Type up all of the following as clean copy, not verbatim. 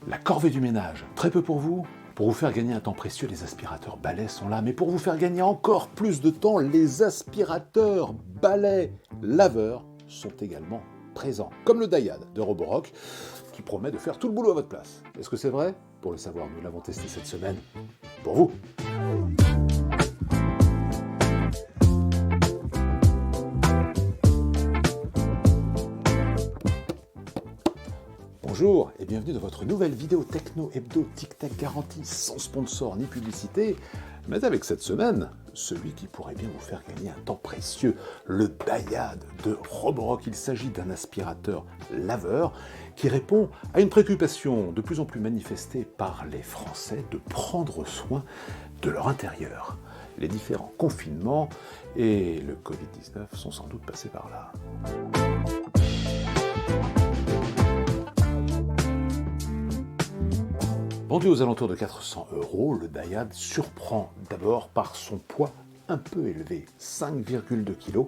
La corvée du ménage, très peu pour vous. Pour vous faire gagner un temps précieux, les aspirateurs balais sont là. Mais pour vous faire gagner encore plus de temps, les aspirateurs balais laveurs sont également présents. Comme le Daiad de Roborock, qui promet de faire tout le boulot à votre place. Est-ce que c'est vrai? Pour le savoir, nous l'avons testé cette semaine. Pour vous. Bonjour et bienvenue dans votre nouvelle vidéo Techno Hebdo Tic Tac garantie sans sponsor ni publicité, mais avec cette semaine, celui qui pourrait bien vous faire gagner un temps précieux, le Daiad de Roborock. Il s'agit d'un aspirateur laveur qui répond à une préoccupation de plus en plus manifestée par les Français de prendre soin de leur intérieur. Les différents confinements et le Covid-19 sont sans doute passés par là. Vendu aux alentours de 400 €, le Daiad surprend d'abord par son poids un peu élevé, 5,2 kg.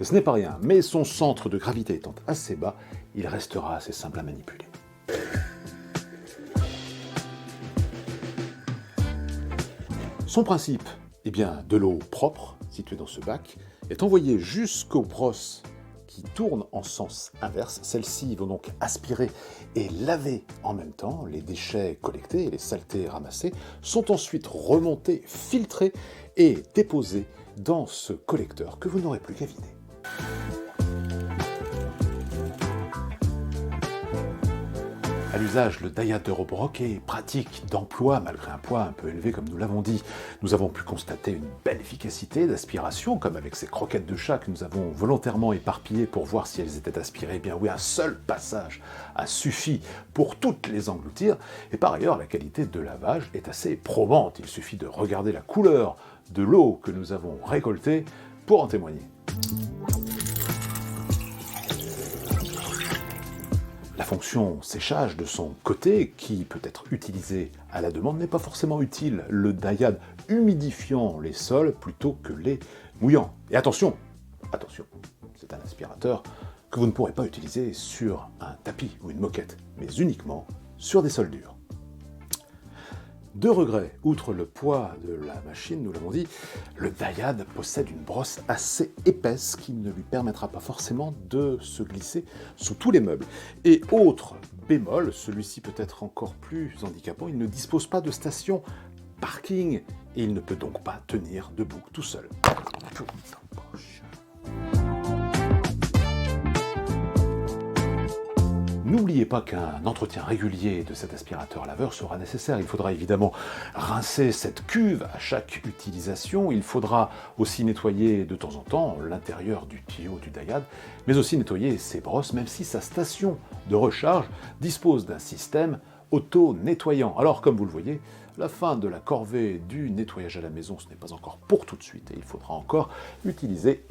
Ce n'est pas rien, mais son centre de gravité étant assez bas, il restera assez simple à manipuler. Son principe, eh bien, de l'eau propre, située dans ce bac, est envoyée jusqu'aux brosses qui tournent en sens inverse. Celles-ci vont donc aspirer et laver en même temps. Les déchets collectés et les saletés ramassées sont ensuite remontés, filtrés et déposés dans ce collecteur que vous n'aurez plus qu'à vider. À l'usage, le Daiad de Roborock est pratique d'emploi, malgré un poids un peu élevé comme nous l'avons dit. Nous avons pu constater une belle efficacité d'aspiration, comme avec ces croquettes de chat que nous avons volontairement éparpillées pour voir si elles étaient aspirées. Eh bien oui, un seul passage a suffi pour toutes les engloutir. Et par ailleurs, la qualité de lavage est assez probante. Il suffit de regarder la couleur de l'eau que nous avons récoltée pour en témoigner. La fonction séchage de son côté, qui peut être utilisée à la demande, n'est pas forcément utile. Le Daiad humidifiant les sols plutôt que les mouillant. Et attention, c'est un aspirateur que vous ne pourrez pas utiliser sur un tapis ou une moquette, mais uniquement sur des sols durs. Deux regrets, outre le poids de la machine, nous l'avons dit, le Daiad possède une brosse assez épaisse qui ne lui permettra pas forcément de se glisser sous tous les meubles. Et autre bémol, celui-ci peut être encore plus handicapant, il ne dispose pas de station parking et il ne peut donc pas tenir debout tout seul. N'oubliez pas qu'un entretien régulier de cet aspirateur laveur sera nécessaire. Il faudra évidemment rincer cette cuve à chaque utilisation. Il faudra aussi nettoyer de temps en temps l'intérieur du tuyau du Daiad, mais aussi nettoyer ses brosses, même si sa station de recharge dispose d'un système auto-nettoyant. Alors, comme vous le voyez, la fin de la corvée du nettoyage à la maison, ce n'est pas encore pour tout de suite, et il faudra encore utiliser